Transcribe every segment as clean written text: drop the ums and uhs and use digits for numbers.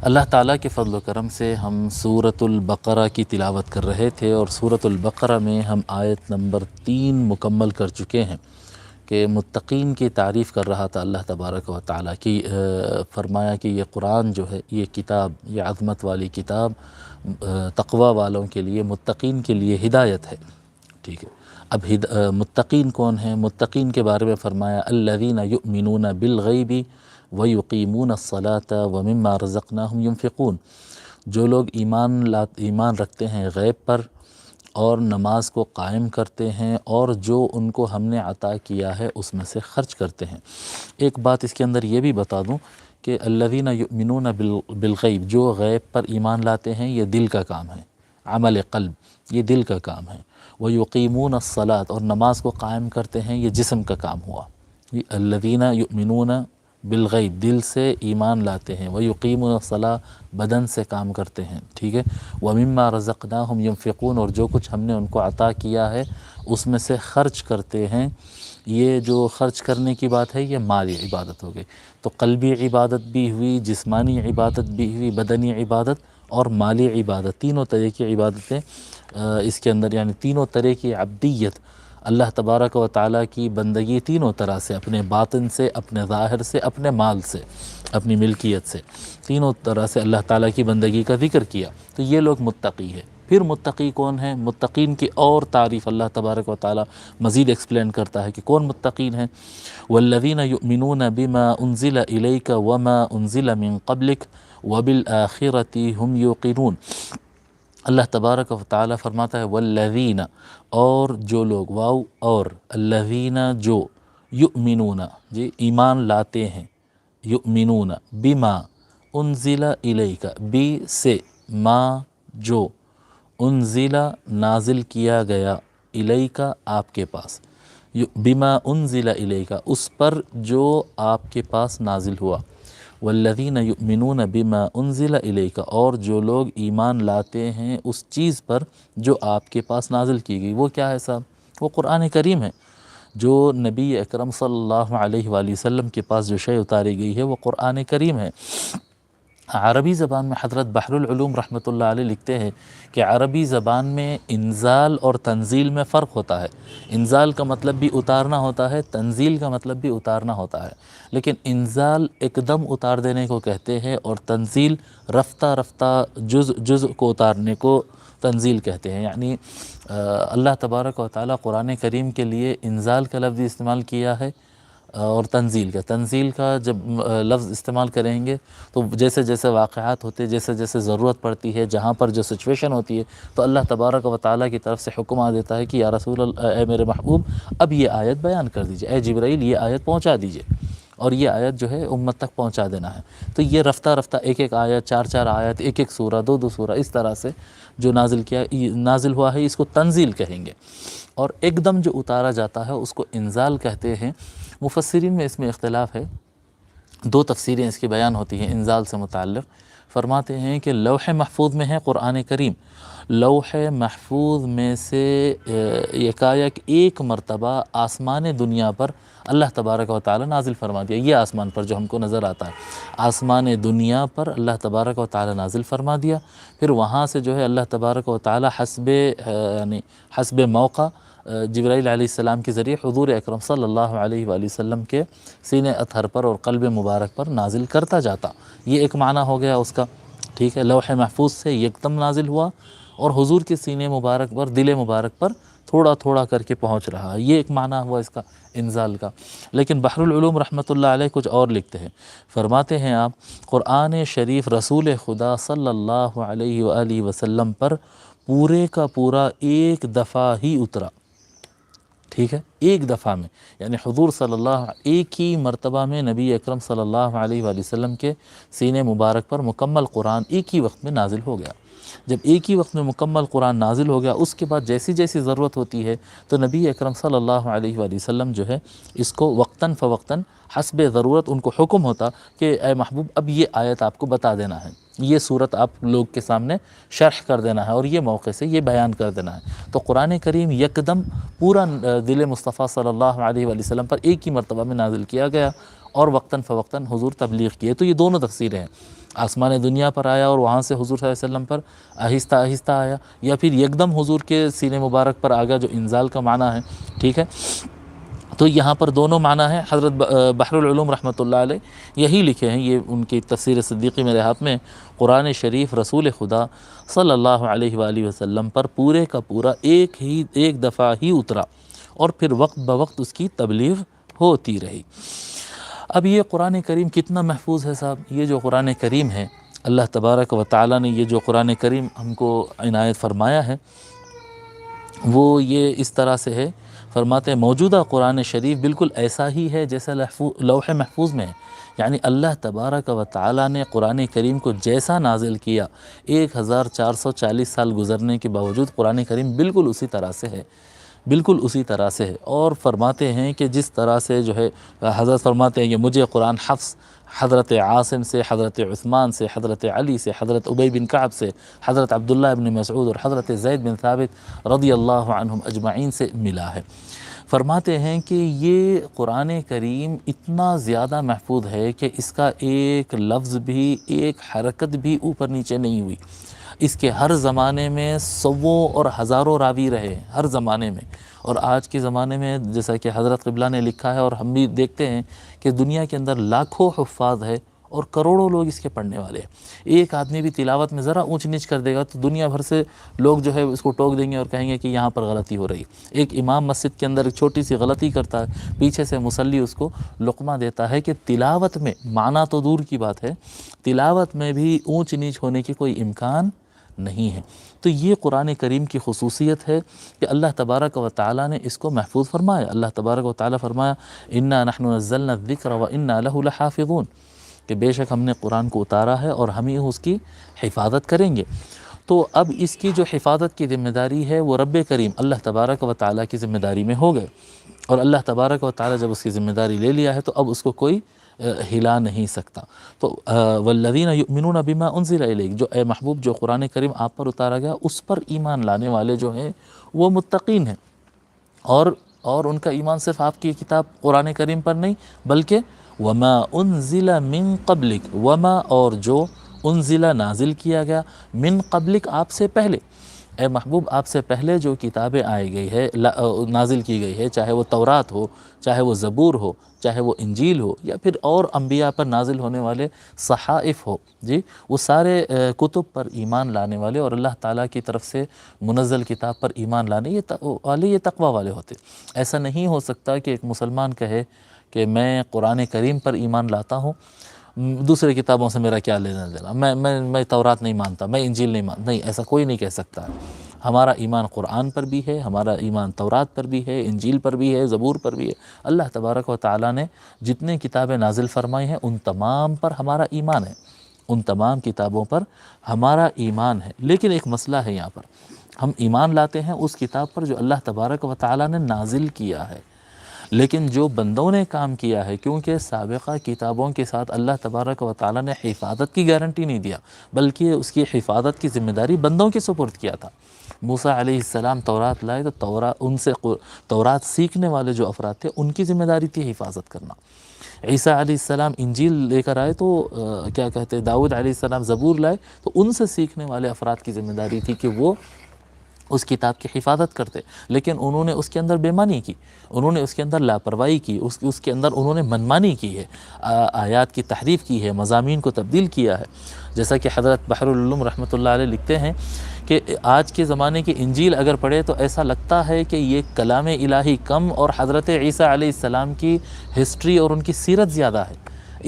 اللہ تعالیٰ کے فضل و کرم سے ہم سورۃ البقرہ کی تلاوت کر رہے تھے، اور سورۃ البقرہ میں ہم آیت نمبر 3 مکمل کر چکے ہیں کہ متقین کی تعریف کر رہا تھا اللہ تبارک و تعالیٰ کی. فرمایا کہ یہ قرآن جو ہے، یہ کتاب، یہ عظمت والی کتاب تقوی والوں کے لیے، متقین کے لیے ہدایت ہے. ٹھیک ہے، اب متقین کون ہیں؟ متقین کے بارے میں فرمایا الذین یؤمنون بالغیب ویقیمون الصلاة ومما رزقناہم ینفقون. جو لوگ ایمان رکھتے ہیں غیب پر اور نماز کو قائم کرتے ہیں اور جو ان کو ہم نے عطا کیا ہے اس میں سے خرچ کرتے ہیں. ایک بات اس کے اندر یہ بھی بتا دوں کہ الذین یؤمنون بالغیب، جو غیب پر ایمان لاتے ہیں، یہ دل کا کام ہے، عمل قلب، یہ دل کا کام ہے. وَيُقِيمُونَ الصَّلَاةَ، اور نماز کو قائم کرتے ہیں، یہ جسم کا کام ہوا. الذین یؤمنون بالغیب، دل سے ایمان لاتے ہیں، وَيُقِيمُونَ الصَّلَاةَ، بدن سے کام کرتے ہیں. ٹھیک ہے، وَمِمَّا رَزَقْنَاهُمْ يُنْفِقُونَ، اور جو کچھ ہم نے ان کو عطا کیا ہے اس میں سے خرچ کرتے ہیں. یہ جو خرچ کرنے کی بات ہے، یہ مالی عبادت ہو گئی. تو قلبی عبادت بھی ہوئی، جسمانی عبادت بھی ہوئی، بدنی عبادت اور مالی عبادت، تینوں طرح کی عبادتیں اس کے اندر، یعنی تینوں طرح کی عبدیت، اللہ تبارک و تعالیٰ کی بندگی تینوں طرح سے، اپنے باطن سے، اپنے ظاہر سے، اپنے مال سے، اپنی ملکیت سے، تینوں طرح سے اللہ تعالیٰ کی بندگی کا ذکر کیا. تو یہ لوگ متقی ہے. پھر متقی کون ہیں؟ متقین کی اور تعریف اللہ تبارک و تعالیٰ مزید ایکسپلین کرتا ہے کہ کون متقین ہیں. والذین یؤمنون بما انزل الیک وما انزل من قبلک وبالآخرۃ ہم یوقنون. اللہ تبارک و تعالیٰ فرماتا ہے والذین، اور جو لوگ، واو اور، الذین جو، یؤمنون جی ایمان لاتے ہیں، یؤمنون بما انزل الیک، بی سے، ما جو، انزل نازل کیا گیا، الیک آپ کے پاس، بما انزل الیک اس پر جو آپ کے پاس نازل ہوا. والذین یؤمنون بما انزل الیک، اور جو لوگ ایمان لاتے ہیں اس چیز پر جو آپ کے پاس نازل کی گئی. وہ کیا ہے صاحب؟ وہ قرآن کریم ہے. جو نبی اکرم صلی اللہ علیہ وآلہ وسلم کے پاس جو شے اتاری گئی ہے وہ قرآن کریم ہے. عربی زبان میں حضرت بحر العلوم رحمۃ اللہ علیہ لکھتے ہیں کہ عربی زبان میں انزال اور تنزیل میں فرق ہوتا ہے. انزال کا مطلب بھی اتارنا ہوتا ہے، تنزیل کا مطلب بھی اتارنا ہوتا ہے. لیکن انزال ایک دم اتار دینے کو کہتے ہیں، اور تنزیل رفتہ رفتہ جز کو اتارنے کو تنزیل کہتے ہیں. یعنی اللہ تبارک و تعالیٰ قرآن کریم کے لیے انزال کا لفظ استعمال کیا ہے، اور تنزیل کا جب لفظ استعمال کریں گے تو جیسے جیسے واقعات ہوتے، جیسے جیسے ضرورت پڑتی ہے، جہاں پر جو سچویشن ہوتی ہے، تو اللہ تبارک و تعالیٰ کی طرف سے حکم آ دیتا ہے کہ یا رسول اللہ، اے میرے محبوب، اب یہ آیت بیان کر دیجئے، اے جبرائیل یہ آیت پہنچا دیجئے، اور یہ آیت جو ہے امت تک پہنچا دینا ہے. تو یہ رفتہ رفتہ ایک ایک آیت، چار چار آیت، ایک ایک سورہ، دو سورہ، اس طرح سے جو نازل ہوا ہے، اس کو تنزیل کہیں گے. اور ایک دم جو اتارا جاتا ہے اس کو انزال کہتے ہیں. مفسرین میں اس میں اختلاف ہے، دو تفسیریں اس کی بیان ہوتی ہیں انزال سے متعلق. فرماتے ہیں کہ لوح محفوظ میں ہے قرآن کریم، لوح محفوظ میں سے یکایک ایک مرتبہ آسمان دنیا پر اللہ تبارک و تعالی نازل فرما دیا. یہ آسمان پر جو ہم کو نظر آتا ہے، آسمان دنیا پر اللہ تبارک و تعالی نازل فرما دیا. پھر وہاں سے جو ہے اللہ تبارک و تعالی حسب موقع جبرائیل علیہ السلام کے ذریعے حضور اکرم صلی اللہ علیہ وآلہ وسلم کے سینے اطہر پر اور قلب مبارک پر نازل کرتا جاتا. یہ ایک معنی ہو گیا اس کا. ٹھیک ہے، لوح محفوظ سے یکدم نازل ہوا اور حضور کے سینے مبارک پر، دل مبارک پر تھوڑا تھوڑا کر کے پہنچ رہا. یہ ایک معنی ہوا اس کا انزال کا. لیکن بحر العلوم رحمۃ اللہ علیہ کچھ اور لکھتے ہیں. فرماتے ہیں آپ، قرآن شریف رسول خدا صلی اللہ علیہ وآلہ وسلم پر پورے کا پورا ایک دفعہ ہی اترا. ٹھیک ہے، ایک دفعہ میں، یعنی حضور صلی اللہ ایک ہی مرتبہ میں نبی اکرم صلی اللہ علیہ وآلہ وسلم کے سینے مبارک پر مکمل قرآن ایک ہی وقت میں نازل ہو گیا. جب ایک ہی وقت میں مکمل قرآن نازل ہو گیا، اس کے بعد جیسی جیسی ضرورت ہوتی ہے تو نبی اکرم صلی اللہ علیہ وآلہ وسلم جو ہے اس کو وقتاً فوقتاً حسب ضرورت ان کو حکم ہوتا کہ اے محبوب اب یہ آیت آپ کو بتا دینا ہے، یہ صورت آپ لوگ کے سامنے شرح کر دینا ہے، اور یہ موقع سے یہ بیان کر دینا ہے. تو قرآن کریم یکدم پورا دل مصطفیٰ صلی اللہ علیہ وآلہ وسلم پر ایک ہی مرتبہ میں نازل کیا گیا، اور وقتاً فوقتاً حضور تبلیغ کیے۔ تو یہ دونوں تفسیریں ہیں، آسمان دنیا پر آیا اور وہاں سے حضور صلی اللہ علیہ وسلم پر آہستہ آہستہ آیا، یا پھر یکدم حضور کے سینے مبارک پر آ گیا جو انزال کا معنی ہے، ٹھیک ہے۔ تو یہاں پر دونوں معنی ہیں۔ حضرت بحر العلوم رحمۃ اللہ علیہ یہی لکھے ہیں، یہ ان کی تفسیر صدیقی میرے ہاتھ میں، قرآن شریف رسول خدا صلی اللہ علیہ وآلہ وسلم پر پورے کا پورا ایک دفعہ ہی اترا اور پھر وقت بوقت اس کی تبلیغ ہوتی رہی۔ اب یہ قرآن کریم کتنا محفوظ ہے صاحب، یہ جو قرآن کریم ہے، اللہ تبارک و تعالیٰ نے یہ جو قرآن کریم ہم کو عنایت فرمایا ہے وہ یہ اس طرح سے ہے، فرماتے ہیں موجودہ قرآن شریف بالکل ایسا ہی ہے جیسا لوح محفوظ میں ہے، یعنی اللہ تبارک و تعالیٰ نے قرآن کریم کو جیسا نازل کیا 1440 سال گزرنے کے باوجود قرآن کریم بالکل اسی طرح سے ہے، بالکل اسی طرح سے ہے۔ اور فرماتے ہیں کہ جس طرح سے جو ہے، حضرت فرماتے ہیں کہ مجھے قرآن حفظ حضرت عاصم سے، حضرت عثمان سے، حضرت علی سے، حضرت ابی بن کعب سے، حضرت عبداللہ ابن مسعود اور حضرت زید بن ثابت رضی اللہ عنہم اجمعین سے ملا ہے۔ فرماتے ہیں کہ یہ قرآن کریم اتنا زیادہ محفوظ ہے کہ اس کا ایک لفظ بھی، ایک حرکت بھی اوپر نیچے نہیں ہوئی۔ اس کے ہر زمانے میں سووں اور ہزاروں راوی رہے، ہر زمانے میں، اور آج کے زمانے میں جیسا کہ حضرت قبلہ نے لکھا ہے اور ہم بھی دیکھتے ہیں کہ دنیا کے اندر لاکھوں حفاظ ہے اور کروڑوں لوگ اس کے پڑھنے والے ہیں۔ ایک آدمی بھی تلاوت میں ذرا اونچ نیچ کر دے گا تو دنیا بھر سے لوگ جو ہے اس کو ٹوک دیں گے اور کہیں گے کہ یہاں پر غلطی ہو رہی۔ ایک امام مسجد کے اندر ایک چھوٹی سی غلطی کرتا ہے، پیچھے سے مصلی اس کو لقمہ دیتا ہے کہ تلاوت میں، معنی تو دور کی بات ہے، تلاوت میں بھی اونچ نیچ ہونے کی کوئی امکان نہیں ہے۔ تو یہ قرآن کریم کی خصوصیت ہے کہ اللہ تبارک و تعالیٰ نے اس کو محفوظ فرمایا۔ اللہ تبارک و تعالیٰ فرمایا انا نحن نزلنا الذکر وانا لہ لحافظون، کہ بے شک ہم نے قرآن کو اتارا ہے اور ہم ہی اس کی حفاظت کریں گے۔ تو اب اس کی جو حفاظت کی ذمہ داری ہے وہ رب کریم اللہ تبارک و تعالیٰ کی ذمہ داری میں ہو گئے، اور اللہ تبارک و تعالیٰ جب اس کی ذمہ داری لے لیا ہے تو اب اس کو کوئی ہلا نہیں سکتا۔ تو والذین یؤمنون بما انزل الیک، جو اے محبوب جو قرآن کریم آپ پر اتارا گیا اس پر ایمان لانے والے جو ہیں وہ متقین ہیں، اور ان کا ایمان صرف آپ کی کتاب قرآن کریم پر نہیں بلکہ وما انزل من قبلک، وما اور جو انزل نازل کیا گیا، من قبلک آپ سے پہلے، اے محبوب آپ سے پہلے جو کتابیں آئی گئی ہے، نازل کی گئی ہے، چاہے وہ تورات ہو، چاہے وہ زبور ہو، چاہے وہ انجیل ہو، یا پھر اور انبیاء پر نازل ہونے والے صحائف ہو، جی وہ سارے کتب پر ایمان لانے والے اور اللہ تعالیٰ کی طرف سے منزل کتاب پر ایمان لانے یہ تقوی والے ہوتے۔ ایسا نہیں ہو سکتا کہ ایک مسلمان کہے کہ میں قرآن کریم پر ایمان لاتا ہوں، دوسرے کتابوں سے میرا کیا لینا دینا، میں تورات نہیں مانتا، میں انجیل نہیں مانتا، نہیں، ایسا کوئی نہیں کہہ سکتا۔ ہمارا ایمان قرآن پر بھی ہے، ہمارا ایمان تورات پر بھی ہے، انجیل پر بھی ہے، زبور پر بھی ہے۔ اللہ تبارک و تعالیٰ نے جتنے کتابیں نازل فرمائی ہیں ان تمام پر ہمارا ایمان ہے، ان تمام کتابوں پر ہمارا ایمان ہے۔ لیکن ایک مسئلہ ہے یہاں پر، ہم ایمان لاتے ہیں اس کتاب پر جو اللہ تبارک و تعالیٰ نے نازل کیا ہے، لیکن جو بندوں نے کام کیا ہے، کیونکہ سابقہ کتابوں کے ساتھ اللہ تبارک و تعالیٰ نے حفاظت کی گارنٹی نہیں دیا بلکہ اس کی حفاظت کی ذمہ داری بندوں کے سپرد کیا تھا۔ موسیٰ علیہ السلام تورات لائے تو ان سے تورات سیکھنے والے جو افراد تھے ان کی ذمہ داری تھی حفاظت کرنا۔ عیسیٰ علیہ السلام انجیل لے کر آئے تو کیا کہتے ہیں، داؤد علیہ السلام زبور لائے تو ان سے سیکھنے والے افراد کی ذمہ داری تھی کہ وہ اس کتاب کی حفاظت کرتے، لیکن انہوں نے اس کے اندر بے معنی کی، انہوں نے اس کے اندر لاپرواہی کی، اس کے اندر انہوں نے منمانی کی ہے، آیات کی تحریف کی ہے، مضامین کو تبدیل کیا ہے۔ جیسا کہ حضرت بحر العلوم رحمۃ اللہ علیہ لکھتے ہیں کہ آج کے زمانے کی انجیل اگر پڑھے تو ایسا لگتا ہے کہ یہ کلام الہی کم اور حضرت عیسیٰ علیہ السلام کی ہسٹری اور ان کی سیرت زیادہ ہے۔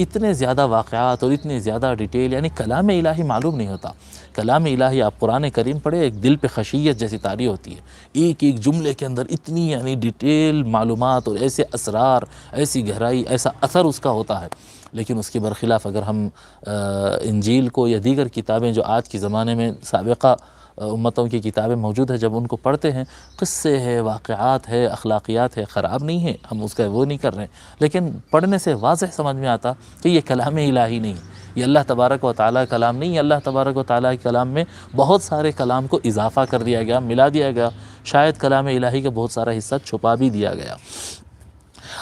اتنے زیادہ واقعات اور اتنے زیادہ ڈیٹیل، یعنی کلام الہی معلوم نہیں ہوتا۔ کلام الہی آپ قرآن کریم پڑھے، ایک دل پہ خشیت جیسی طاری ہوتی ہے، ایک ایک جملے کے اندر اتنی یعنی ڈیٹیل معلومات اور ایسے اسرار، ایسی گہرائی، ایسا اثر اس کا ہوتا ہے۔ لیکن اس کے برخلاف اگر ہم انجیل کو یا دیگر کتابیں جو آج کے زمانے میں سابقہ امتوں کی کتابیں موجود ہیں، جب ان کو پڑھتے ہیں، قصے ہے، واقعات ہے، اخلاقیات ہے، خراب نہیں ہے، ہم اس کا وہ نہیں کر رہے ہیں، لیکن پڑھنے سے واضح سمجھ میں آتا کہ یہ کلام الہی نہیں ہے، یہ اللہ تبارک و تعالیٰ کلام نہیں ہے۔ اللہ تبارک و تعالیٰ کے کلام میں بہت سارے کلام کو اضافہ کر دیا گیا، ملا دیا گیا، شاید کلام الہی کا بہت سارا حصہ چھپا بھی دیا گیا۔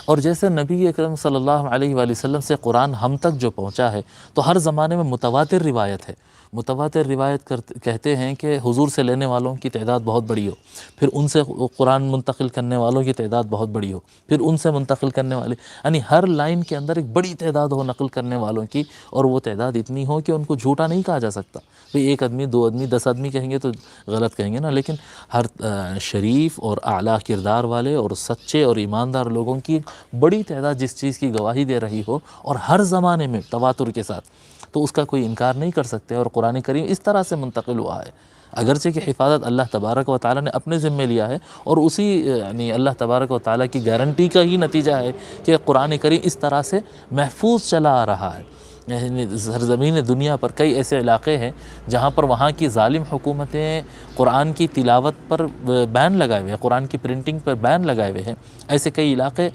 اور جیسے نبی اکرم صلی اللہ علیہ وآلہ وسلم سے قرآن ہم تک جو پہنچا ہے تو ہر زمانے میں متواتر روایت ہے. متواتر روایت کہتے ہیں کہ حضور سے لینے والوں کی تعداد بہت بڑی ہو، پھر ان سے قرآن منتقل کرنے والوں کی تعداد بہت بڑی ہو، پھر ان سے منتقل کرنے والے، یعنی ہر لائن کے اندر ایک بڑی تعداد ہو نقل کرنے والوں کی، اور وہ تعداد اتنی ہو کہ ان کو جھوٹا نہیں کہا جا سکتا. بھئی ایک آدمی، دو آدمی، 10 آدمی کہیں گے تو غلط کہیں گے نا، لیکن ہر شریف اور اعلیٰ کردار والے اور سچے اور ایماندار لوگوں کی بڑی تعداد جس چیز کی گواہی دے رہی ہو، اور ہر زمانے میں تواتر کے ساتھ، تو اس کا کوئی انکار نہیں کر سکتے. اور قرآن کریم اس طرح سے منتقل ہوا ہے، اگرچہ کہ حفاظت اللہ تبارک و تعالیٰ نے اپنے ذمے لیا ہے، اور اسی یعنی اللہ تبارک و تعالیٰ کی گارنٹی کا ہی نتیجہ ہے کہ قرآن کریم اس طرح سے محفوظ چلا آ رہا ہے. یعنی سرزمین دنیا پر کئی ایسے علاقے ہیں جہاں پر وہاں کی ظالم حکومتیں قرآن کی تلاوت پر بین لگائے ہوئے ہیں، قرآن کی پرنٹنگ پر بین لگائے ہوئے ہیں. ایسے کئی علاقے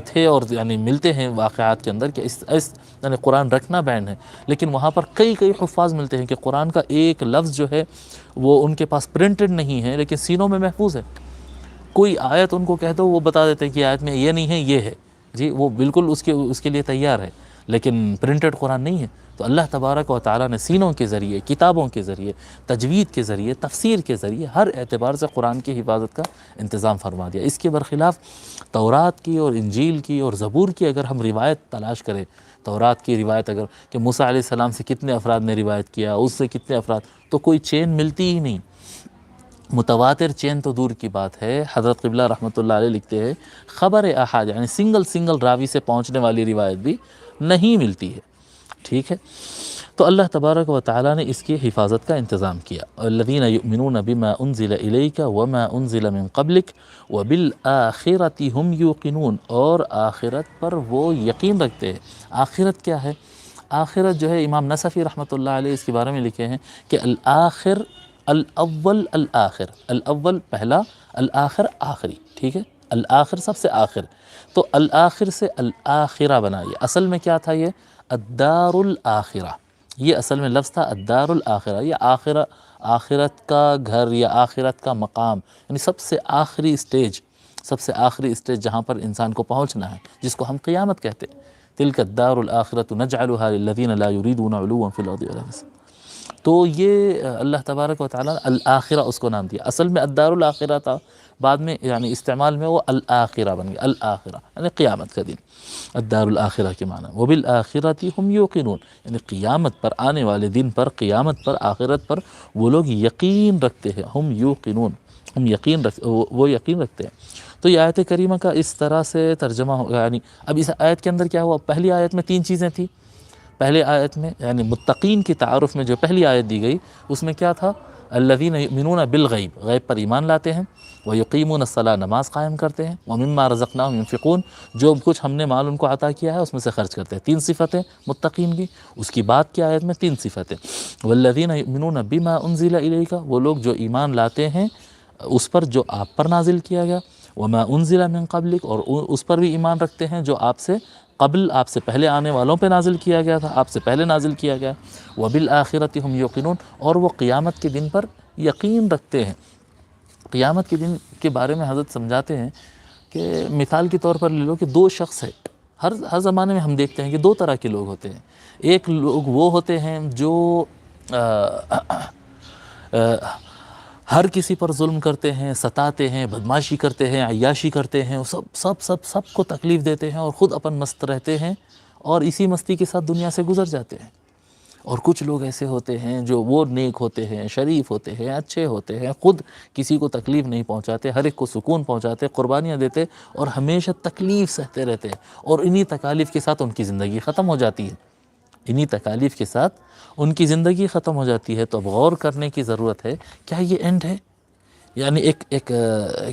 تھے، اور یعنی ملتے ہیں واقعات کے اندر کہ اس یعنی قرآن رکھنا بین ہے، لیکن وہاں پر کئی حفاظ ملتے ہیں کہ قرآن کا ایک لفظ جو ہے وہ ان کے پاس پرنٹڈ نہیں ہے لیکن سینوں میں محفوظ ہے. کوئی آیت ان کو کہہ دو وہ بتا دیتے ہیں کہ آیت میں یہ نہیں ہے، یہ ہے، جی وہ بالکل اس کے لیے تیار ہے، لیکن پرنٹڈ قرآن نہیں ہے. تو اللہ تبارک و تعالیٰ نے سینوں کے ذریعے، کتابوں کے ذریعے، تجوید کے ذریعے، تفسیر کے ذریعے ہر اعتبار سے قرآن کی حفاظت کا انتظام فرما دیا. اس کے برخلاف تورات کی اور انجیل کی اور زبور کی اگر ہم روایت تلاش کریں، تورات کی روایت اگر کہ موسیٰ علیہ السلام سے کتنے افراد نے روایت کیا، اس سے کتنے افراد، تو کوئی چین ملتی ہی نہیں. متواتر چین تو دور کی بات ہے. حضرت قبلہ رحمۃ اللہ علیہ لکھتے ہیں خبر احاد یعنی سنگل راوی سے پہنچنے والی روایت بھی نہیں ملتی ہے. ٹھیک ہے، تو اللہ تبارک و تعالیٰ نے اس کی حفاظت کا انتظام کیا. الذین یؤمنون بما انزل الیک وما انزل من قبلک وبالآخرۃ هم یوقنون، اور آخرت پر وہ یقین رکھتے ہیں. آخرت کیا ہے؟ آخرت جو ہے امام نصفی رحمۃ اللہ علیہ اس کے بارے میں لکھے ہیں کہ الآخر الاول، الاول پہلا، الآخر آخری. ٹھیک ہے، الآخر سب سے آخر، تو الآخر سے الآخرہ بنائیے. اصل میں کیا تھا؟ یہ الدار الآخرہ، یہ اصل میں لفظ تھا الدار الآخرہ. یہ آخرت کا گھر یا آخرت کا مقام، یعنی سب سے آخری اسٹیج جہاں پر انسان کو پہنچنا ہے، جس کو ہم قیامت کہتے ہیں. تلک الدار الآخرۃ نجعلها للذین لا یریدون علوا فی الارض ولا فسادا. تو یہ اللہ تبارک و تعالیٰ الآخرہ اس کو نام دیا. اصل میں الدار الآخرہ تھا، بعد میں یعنی استعمال میں وہ الآخرہ بن گیا. الآخرہ یعنی قیامت کا دن، الدار الآخرہ کے معنی. وبالآخرۃ هم یوقنون، یعنی قیامت پر، آنے والے دن پر، قیامت پر، آخرت پر وہ لوگ یقین رکھتے ہیں. ہم یوقنون، وہ یقین رکھتے ہیں. تو یہ آیت کریمہ کا اس طرح سے ترجمہ ہوگا. یعنی اب اس آیت کے اندر کیا ہوا؟ پہلی آیت میں 3 چیزیں تھیں. پہلے آیت میں یعنی متقین کی تعارف میں جو پہلی آیت دی گئی اس میں کیا تھا؟ الذین یؤمنون بالغیب، غیب پر ایمان لاتے ہیں، ویقیمون الصلاۃ، نماز قائم کرتے ہیں، ومما رزقناہم ينفقون، جو کچھ ہم نے مال ان کو عطا کیا ہے اس میں سے خرچ کرتے ہیں. 3 صفتیں متقین کی. اس کی بعد کی آیت میں 3 صفتیں. والذین یؤمنون بما انزل الیک، وہ لوگ جو ایمان لاتے ہیں اس پر جو آپ پر نازل کیا گیا، وما انزل من قبلک، اور اس پر بھی ایمان رکھتے ہیں جو آپ سے قبل، آپ سے پہلے آنے والوں پہ نازل کیا گیا تھا، آپ سے پہلے نازل کیا گیا. وبالآخرۃ هم یوقنون، اور وہ قیامت کے دن پر یقین رکھتے ہیں. قیامت کے دن کے بارے میں حضرت سمجھاتے ہیں کہ مثال کے طور پر لے لو کہ 2 شخص ہے. ہر زمانے میں ہم دیکھتے ہیں کہ 2 طرح کے لوگ ہوتے ہیں. ایک لوگ وہ ہوتے ہیں جو ہر کسی پر ظلم کرتے ہیں، ستاتے ہیں، بدماشی کرتے ہیں، عیاشی کرتے ہیں، سب کو تکلیف دیتے ہیں، اور خود اپن مست رہتے ہیں اور اسی مستی کے ساتھ دنیا سے گزر جاتے ہیں. اور کچھ لوگ ایسے ہوتے ہیں جو وہ نیک ہوتے ہیں، شریف ہوتے ہیں، اچھے ہوتے ہیں، خود کسی کو تکلیف نہیں پہنچاتے، ہر ایک کو سکون پہنچاتے، قربانیاں دیتے، اور ہمیشہ تکلیف سہتے رہتے ہیں، اور انہی تکالیف کے ساتھ ان کی زندگی ختم ہو جاتی ہے. انہی تکالیف کے ساتھ ان کی زندگی ختم ہو جاتی ہے. تو اب غور کرنے کی ضرورت ہے، کیا یہ اینڈ ہے؟ یعنی ایک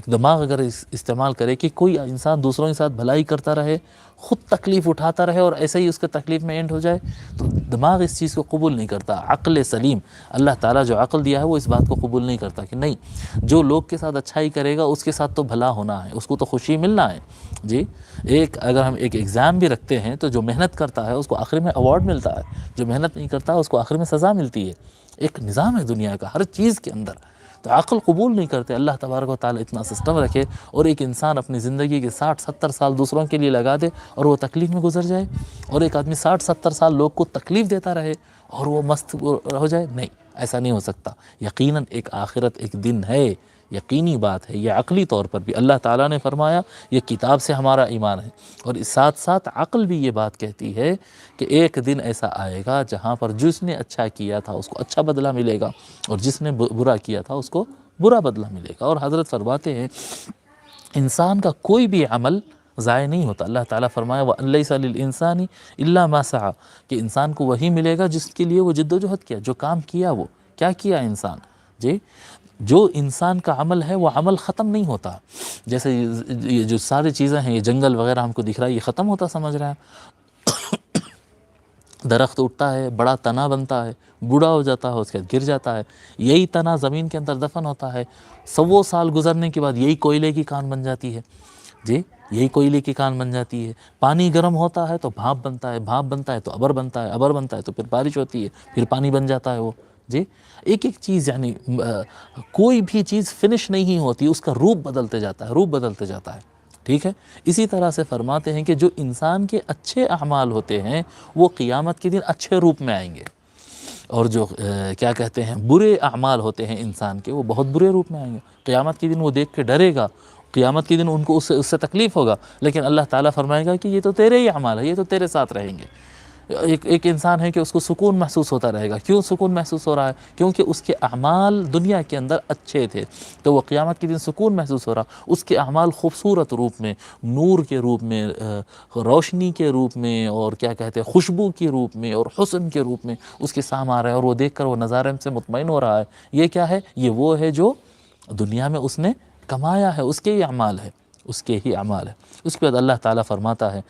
دماغ اگر استعمال کرے کہ کوئی انسان دوسروں کے ساتھ بھلائی کرتا رہے، خود تکلیف اٹھاتا رہے، اور ایسے ہی اس کے تکلیف میں اینڈ ہو جائے، تو دماغ اس چیز کو قبول نہیں کرتا. عقل سلیم، اللہ تعالیٰ جو عقل دیا ہے وہ اس بات کو قبول نہیں کرتا کہ نہیں، جو لوگ کے ساتھ اچھائی کرے گا اس کے ساتھ تو بھلا ہونا ہے، اس کو تو خوشی ملنا ہے. جی اگر ہم ایک ایگزام بھی رکھتے ہیں تو جو محنت کرتا ہے اس کو آخر میں ایوارڈ ملتا ہے، جو محنت نہیں کرتا اس کو آخر میں سزا ملتی ہے. ایک نظام ہے دنیا کا ہر چیز کے اندر. تو عقل قبول نہیں کرتے. اللہ تبارک و تعالیٰ اتنا سسٹم رکھے اور ایک انسان اپنی زندگی کے 60-70 سال دوسروں کے لیے لگا دے اور وہ تکلیف میں گزر جائے, اور ایک آدمی 60-70 سال لوگ کو تکلیف دیتا رہے اور وہ مست ہو جائے. نہیں, ایسا نہیں ہو سکتا. یقیناً ایک آخرت, ایک دن ہے, یقینی بات ہے. یہ عقلی طور پر بھی اللہ تعالیٰ نے فرمایا یہ کتاب سے ہمارا ایمان ہے, اور اس ساتھ ساتھ عقل بھی یہ بات کہتی ہے کہ ایک دن ایسا آئے گا جہاں پر جس نے اچھا کیا تھا اس کو اچھا بدلہ ملے گا, اور جس نے برا کیا تھا اس کو برا بدلہ ملے گا. اور حضرت فرماتے ہیں انسان کا کوئی بھی عمل ضائع نہیں ہوتا. اللہ تعالیٰ فرمایا وَأَن لَيْسَ لِلْإِنسَانِ إِلَّا مَا سَعَى, کہ انسان کو وہی ملے گا جس کے لیے وہ جد و جہد کیا, جو کام کیا. وہ کیا کیا انسان جی, جو انسان کا عمل ہے وہ عمل ختم نہیں ہوتا. جیسے یہ جو ساری چیزیں ہیں, یہ جنگل وغیرہ ہم کو دکھ رہا ہے, یہ ختم ہوتا سمجھ رہے ہیں. درخت اٹھتا ہے, بڑا تنا بنتا ہے, بوڑھا ہو جاتا ہے, اس کے بعد گر جاتا ہے, یہی تنا زمین کے اندر دفن ہوتا ہے. 100 سال گزرنے کے بعد یہی کوئلے کی کان بن جاتی ہے جی, یہی کوئلے کی کان بن جاتی ہے. پانی گرم ہوتا ہے تو بھاپ بنتا ہے, بھاپ بنتا ہے تو ابر بنتا ہے, ابر بنتا ہے تو پھر بارش ہوتی ہے, پھر پانی بن جاتا ہے وہ جی. ایک ایک چیز یعنی کوئی بھی چیز فنش نہیں ہوتی, اس کا روپ بدلتے جاتا ہے, روپ بدلتے جاتا ہے. ٹھیک ہے, اسی طرح سے فرماتے ہیں کہ جو انسان کے اچھے اعمال ہوتے ہیں وہ قیامت کے دن اچھے روپ میں آئیں گے, اور جو کیا کہتے ہیں برے اعمال ہوتے ہیں انسان کے وہ بہت برے روپ میں آئیں گے. قیامت کے دن وہ دیکھ کے ڈرے گا, قیامت کے دن ان کو اس سے تکلیف ہوگا, لیکن اللہ تعالیٰ فرمائے گا کہ یہ تو تیرے ہی اعمال ہے, یہ تو تیرے ساتھ رہیں گے. ایک انسان ہے کہ اس کو سکون محسوس ہوتا رہے گا. کیوں سکون محسوس ہو رہا ہے؟ کیونکہ اس کے اعمال دنیا کے اندر اچھے تھے, تو وہ قیامت کے دن سکون محسوس ہو رہا. اس کے اعمال خوبصورت روپ میں, نور کے روپ میں, روشنی کے روپ میں, اور کیا کہتے ہیں خوشبو کے روپ میں اور حسن کے روپ میں اس کے سامنے آ رہا ہے, اور وہ دیکھ کر وہ نظارے سے مطمئن ہو رہا ہے. یہ کیا ہے؟ یہ وہ ہے جو دنیا میں اس نے کمایا ہے, اس کے ہی اعمال ہے, اس کے ہی اعمال ہے. اس کے بعد اللہ تعالیٰ فرماتا ہے